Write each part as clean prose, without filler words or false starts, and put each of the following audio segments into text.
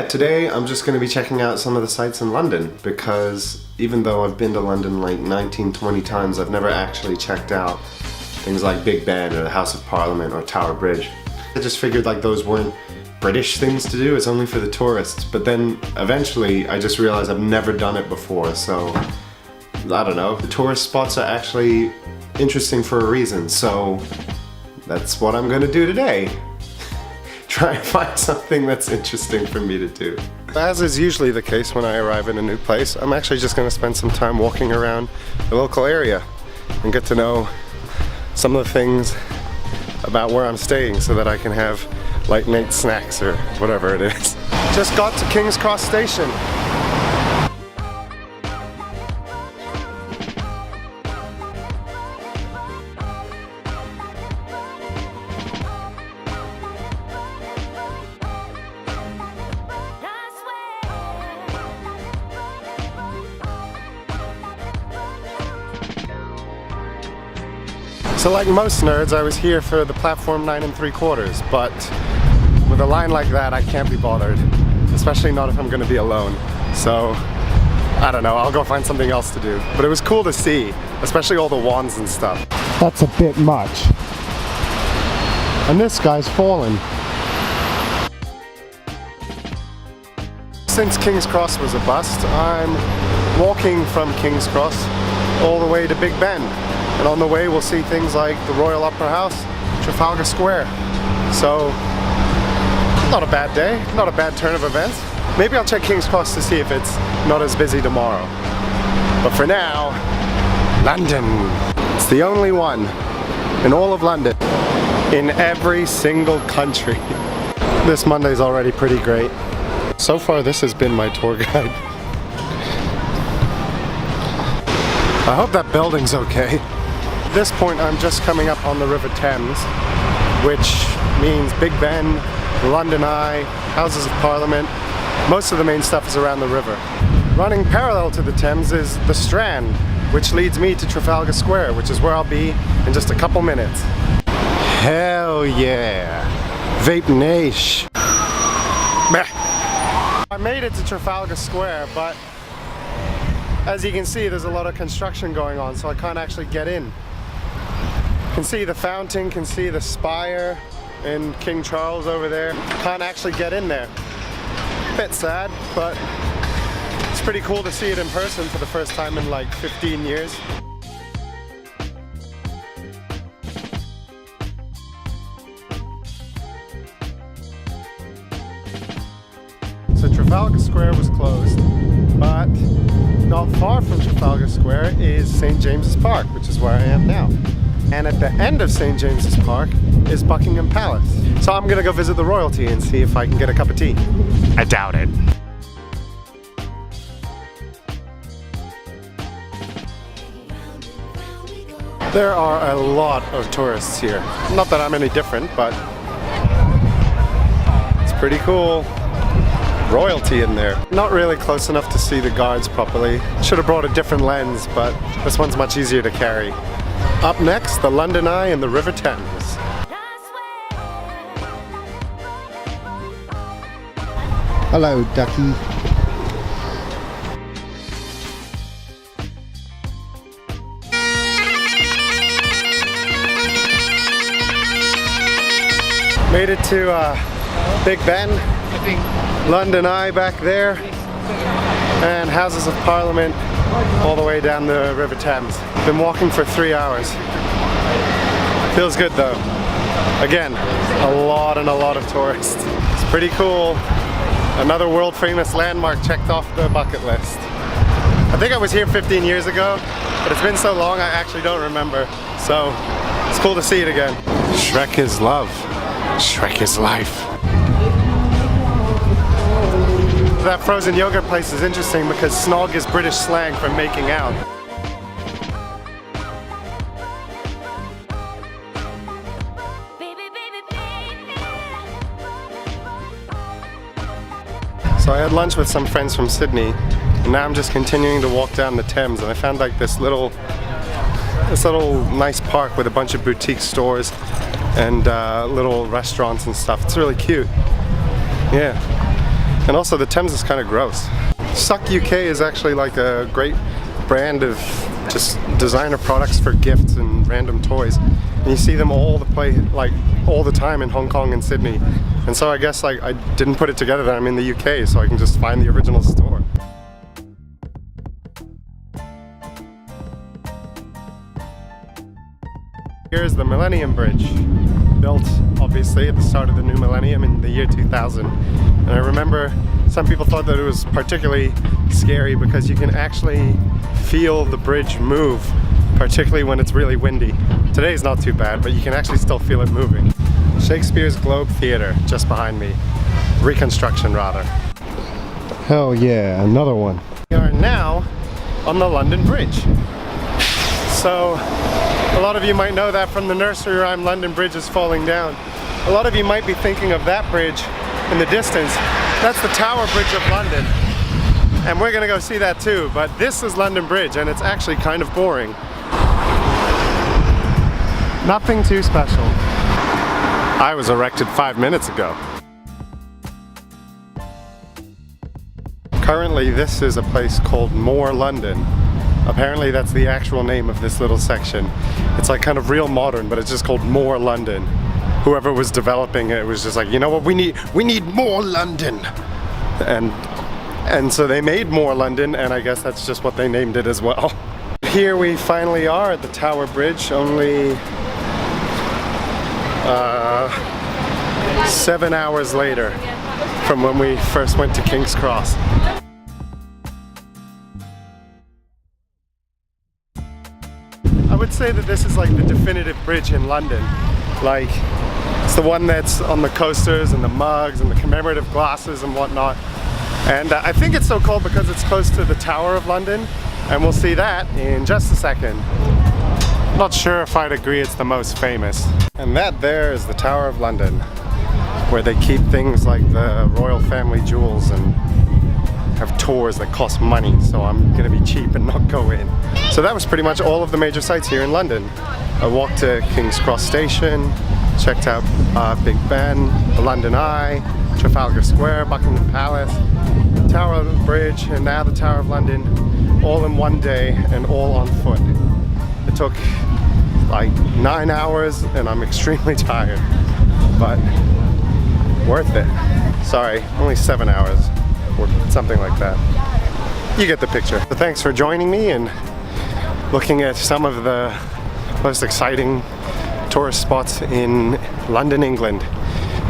Today I'm just going to be checking out some of the sites in London because even though I've been to London like 19-20 times, I've never actually checked out things like Big Ben or the House of Parliament or Tower Bridge. I just figured like those weren't British things to do, it's only for the tourists. But then eventually I just realized I've never done it before, so I don't know. The tourist spots are actually interesting for a reason, so that's what I'm going to do today. Try and find something that's interesting for me to do. As is usually the case when I arrive in a new place, I'm actually just going to spend some time walking around the local area and get to know some of the things about where I'm staying so that I can have late night snacks or whatever it is. Just got to King's Cross Station. So like most nerds, I was here for the platform 9 3/4, but with a line like that, I can't be bothered, especially not if I'm going to be alone. So, I don't know, I'll go find something else to do. But it was cool to see, especially all the wands and stuff. That's a bit much. And this guy's fallen. Since King's Cross was a bust, I'm walking from King's Cross all the way to Big Ben. And on the way we'll see things like the Royal Opera House, Trafalgar Square. So, not a bad day, not a bad turn of events. Maybe I'll check King's Cross to see if it's not as busy tomorrow. But for now, London. It's the only one in all of London, in every single country. This Monday's already pretty great. So far this has been my tour guide. I hope that building's okay. At this point I'm just coming up on the River Thames, which means Big Ben, London Eye, Houses of Parliament. Most of the main stuff is around the river. Running parallel to the Thames is the Strand, which leads me to Trafalgar Square, which is where I'll be in just a couple minutes. Hell yeah! Vape Nash! I made it to Trafalgar Square, but as you can see there's a lot of construction going on, so I can't actually get in. Can see the fountain, can see the spire and King Charles over there. Can't actually get in there. Bit sad, but it's pretty cool to see it in person for the first time in like 15 years. So Trafalgar Square was closed, but not far from Trafalgar Square is St. James's Park, which is where I am now. And at the end of St. James's Park is Buckingham Palace. So I'm gonna go visit the royalty and see if I can get a cup of tea. I doubt it. There are a lot of tourists here. Not that I'm any different, but it's pretty cool. Royalty in there. Not really close enough to see the guards properly. Should have brought a different lens, but this one's much easier to carry. Up next, the London Eye and the River Thames. Hello, ducky. Made it to Big Ben, London Eye back there, and Houses of Parliament all the way down the River Thames. Been walking for 3 hours. Feels good though. Again, a lot of tourists. It's pretty cool. Another world famous landmark checked off the bucket list. I think I was here 15 years ago, but it's been so long I actually don't remember. So it's cool to see it again. Shrek is love. Shrek is life. That frozen yogurt place is interesting because snog is British slang for making out. So I had lunch with some friends from Sydney, and now I'm just continuing to walk down the Thames, and I found like this little nice park with a bunch of boutique stores and little restaurants and stuff. It's really cute. Yeah. And also the Thames is kind of gross. Suck UK is actually like a great brand of just designer products for gifts and random toys. And you see them all the time in Hong Kong and Sydney. And so I guess like I didn't put it together that I'm in the UK, so I can just find the original store. Here's the Millennium Bridge, built obviously at the start of the new millennium in the year 2000. And I remember some people thought that it was particularly scary because you can actually feel the bridge move, particularly when it's really windy. Today's not too bad, but you can actually still feel it moving. Shakespeare's Globe Theatre, just behind me. Reconstruction, rather. Hell yeah, another one. We are now on the London Bridge. So, a lot of you might know that from the nursery rhyme, London Bridge is falling down. A lot of you might be thinking of that bridge in the distance. That's the Tower Bridge of London. And we're gonna go see that too, but this is London Bridge and it's actually kind of boring. Nothing too special. I was erected 5 minutes ago. Currently this is a place called More London. Apparently that's the actual name of this little section. It's like kind of real modern, but it's just called More London. Whoever was developing it was just like, you know what, we need more London. And so they made More London, and I guess that's just what they named it as well. Here we finally are at the Tower Bridge, only 7 hours later from when we first went to King's Cross. I would say that this is like the definitive bridge in London. Like, it's the one that's on the coasters and the mugs and the commemorative glasses and whatnot. And I think it's so called because it's close to the Tower of London, and we'll see that in just a second. Not sure if I'd agree it's the most famous. And that there is the Tower of London, where they keep things like the royal family jewels and have tours that cost money, so I'm gonna be cheap and not go in. So that was pretty much all of the major sites here in London. I walked to King's Cross Station, checked out Big Ben, the London Eye, Trafalgar Square, Buckingham Palace, Tower Bridge, and now the Tower of London, all in one day and all on foot. It took like 9 hours and I'm extremely tired, but worth it. Sorry, only 7 hours or something like that. You get the picture. So thanks for joining me and looking at some of the most exciting tourist spots in London, England.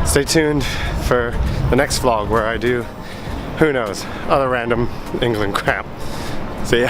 Stay tuned for the next vlog where I do, who knows, other random England crap. See ya.